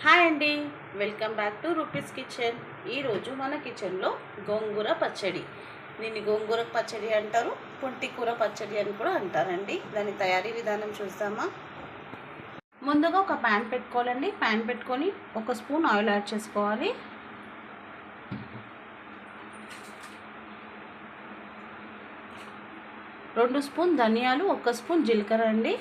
Hi అండి, welcome back to rupees kitchen. ఈరోజు మన కిచెన్లో గోంగూర పచ్చడి. దీన్ని గోంగూర పచ్చడి అంటారు, పుంటికూర పచ్చడి అని కూడా అంటారండి. దాని తయారీ విధానం చూద్దామా. ముందుగా ఒక ప్యాన్ పెట్టుకోవాలండి. ప్యాన్ పెట్టుకొని 1 స్పూన్ ఆయిల్ యాడ్ చేసుకోవాలి. రెండు స్పూన్ ధనియాలు, 1 స్పూన్ జీలకర్ర అండి.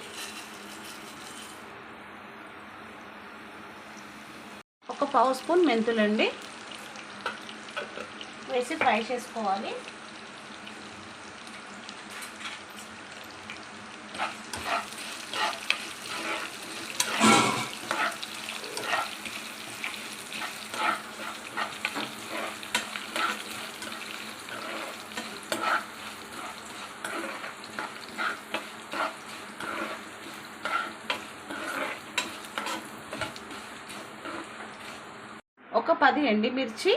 ఒక పావు స్పూన్ మెంతులండి వేసి ఫ్రై చేసుకోవాలి. ఒక 10 ఎండుమిర్చి,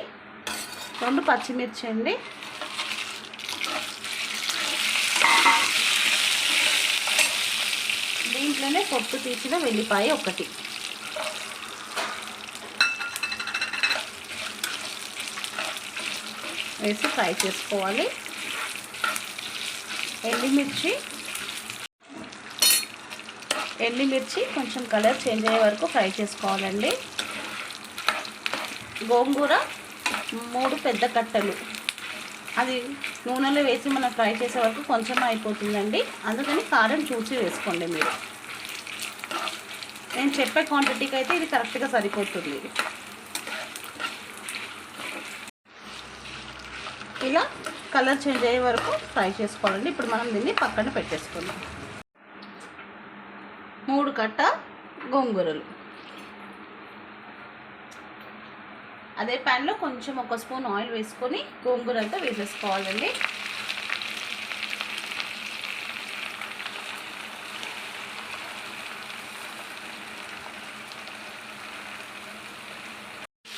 2 పచ్చిమిర్చి అండి. దీంట్లోనే పొట్టు తీసిన వెల్లిపాయ 1 వేసి ఫ్రై చేసుకోవాలి. ఎండుమిర్చి కొంచెం కలర్ చేంజ్ అయ్యే వరకు ఫ్రై చేసుకోవాలండి. గోంగూర 3 పెద్ద కట్టలు, అది నూనెలో వేసి మనం ఫ్రై చేసే వరకు కొంచెం అయిపోతుందండి. అందుకని కారం చూసి వేసుకోండి మీరు. నేను చెప్పే క్వాంటిటీకి అయితే ఇది కరెక్ట్గా సరిపోతుంది. ఇలా కలర్ చేంజ్ అయ్యే వరకు ఫ్రై చేసుకోవాలండి. ఇప్పుడు మనం దీన్ని పక్కన పెట్టేసుకుందాం. 3 కట్ట గోంగూరలు. అదే ప్యాన్లో కొంచెం 1 స్పూన్ ఆయిల్ వేసుకొని గోంగూర అంతా వేసేసుకోవాలండి.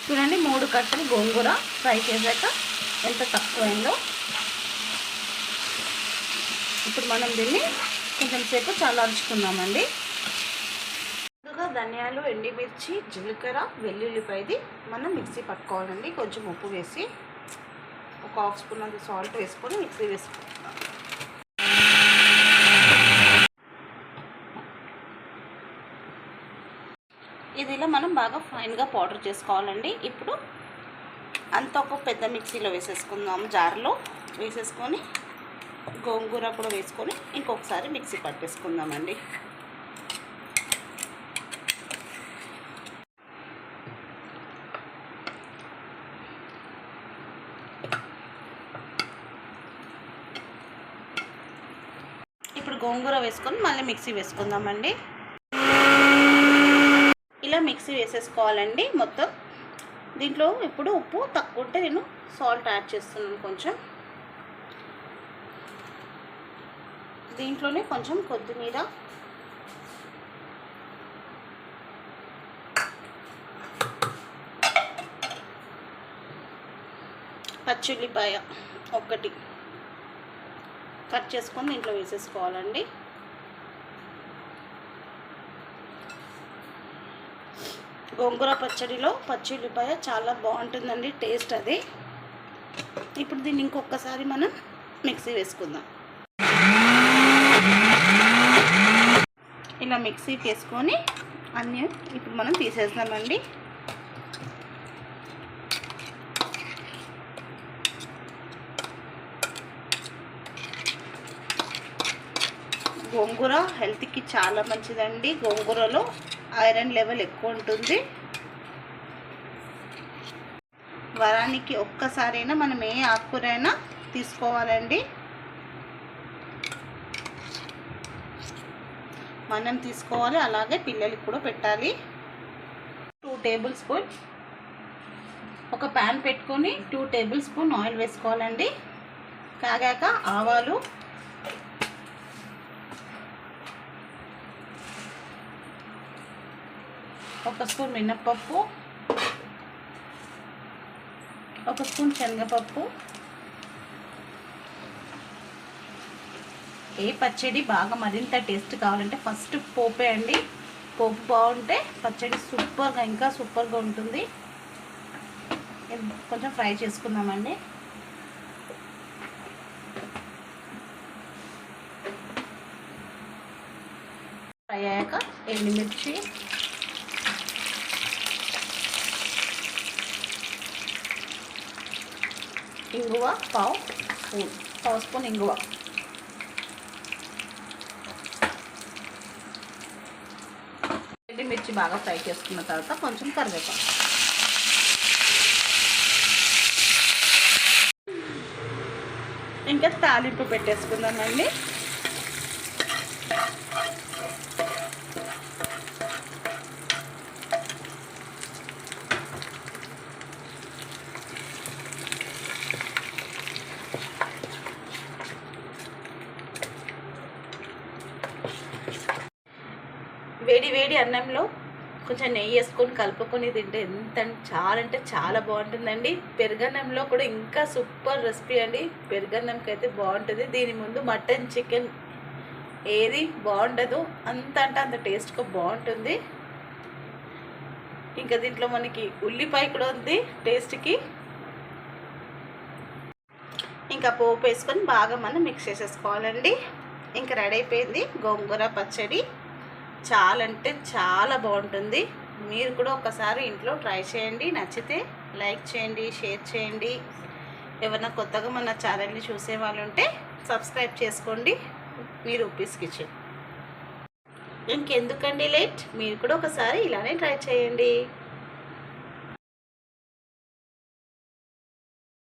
చూడండి, 3 కట్టలు గోంగూర ఫ్రై చేశాక ఎంత తక్కువైందో. ఇప్పుడు మనం దీన్ని కొంచెం సేపు చల్లార్చుకుందామండి. ధనియాలు, ఎండుమిర్చి, జీలకర్ర, వెల్లుల్లిపాయది మనం మిక్సీ పట్టుకోవాలండి. కొంచెం ఉప్పు వేసి 1/2 స్పూన్ అంత సాల్ట్ వేసుకొని మిక్సీ వేసుకుంటాం. ఇది ఇలా మనం బాగా ఫైన్గా పౌడర్ చేసుకోవాలండి. ఇప్పుడు అంత ఒక పెద్ద మిక్సీలో వేసేసుకుందాం. జార్లో వేసేసుకొని గోంగూర కూడా వేసుకొని ఇంకొకసారి మిక్సీ పట్టేసుకుందామండి. ఇప్పుడు గోంగూర వేసుకొని మళ్ళీ మిక్సీ వేసుకుందామండి. ఇలా మిక్సీ వేసేసుకోవాలండి మొత్తం. దీంట్లో ఇప్పుడు ఉప్పు తక్కువ ఉంటే నేను సాల్ట్ యాడ్ చేస్తున్నాను కొంచెం. దీంట్లోనే కొంచెం కొత్తిమీర, పచ్చిఉల్లిపాయ 1 కట్ చేసుకొని దీంట్లో వేసేసుకోవాలండి. గోంగూర పచ్చడిలో పచ్చిఉల్లిపాయ చాలా బాగుంటుందండి టేస్ట్ అది. ఇప్పుడు దీన్ని ఇంకొకసారి మనం మిక్సీ వేసుకుందాం. ఇలా మిక్సీకి వేసుకొని అన్నీ ఇప్పుడు మనం తీసేద్దామండి. గోంగూర హెల్త్కి చాలా మంచిదండి. గోంగూరలో ఐరన్ లెవెల్ ఎక్కువ ఉంటుంది. వారానికి ఒక్కసారైనా మనం ఏ ఆకుకూరైనా తీసుకోవాలండి. మనం తీసుకోవాలి, అలాగే పిల్లలకి కూడా పెట్టాలి. 2 టేబుల్ స్పూన్ ఒక ప్యాన్ పెట్టుకొని 2 టేబుల్ స్పూన్ ఆయిల్ వేసుకోవాలండి. కాగాక ఆవాలు, 1 స్పూన్ మినప్పప్పు, 1 స్పూన్ శనగపప్పు. ఏ పచ్చడి బాగా మరింత టేస్ట్ కావాలంటే ఫస్ట్ పోపే అండి. పోపు బాగుంటే పచ్చడి సూపర్గా ఇంకా సూపర్గా ఉంటుంది. కొంచెం ఫ్రై చేసుకుందామండి. ఫ్రై అయ్యాక ఎండుమిర్చి, ఇంగువ పావు స్పూన్ ఇంగువ, ఎండుమిర్చి బాగా ఫ్రై చేసుకున్న తర్వాత కొంచెం కరివేపాకు, ఇంకా తాలింపు పెట్టేసుకుందామండి. వేడి వేడి అన్నంలో కొంచెం నెయ్యి వేసుకొని కలుపుకొని తింటే చాలా అంటే చాలా బాగుంటుందండి. పెరుగన్నంలో కూడా ఇంకా సూపర్ రెసిపీ అండి. పెరుగన్నంకి అయితే బాగుంటుంది. దీని ముందు మటన్ చికెన్ ఏది బాగుండదు, అంత అంటే అంత టేస్ట్గా బాగుంటుంది. ఇంకా దీంట్లో మనకి ఉల్లిపాయ కూడా ఉంది టేస్ట్కి. ఇంకా పోపు వేసుకొని బాగా మనం మిక్స్ చేసేసుకోవాలండి. ఇంకా రెడీ అయిపోయింది గోంగూర పచ్చడి. చాలా అంటే చాలా బాగుంటుంది. మీరు కూడా ఒకసారి ఇంట్లో ట్రై చేయండి. నచ్చితే లైక్ చేయండి, షేర్ చేయండి. ఎవరైనా కొత్తగా మన ఛానల్ని చూసే వాళ్ళు ఉంటే సబ్స్క్రైబ్ చేసుకోండి. మీ రూపీస్ కిచెన్. ఇంకెందుకండి లేట్, మీరు కూడా ఒకసారి ఇలానే ట్రై చేయండి.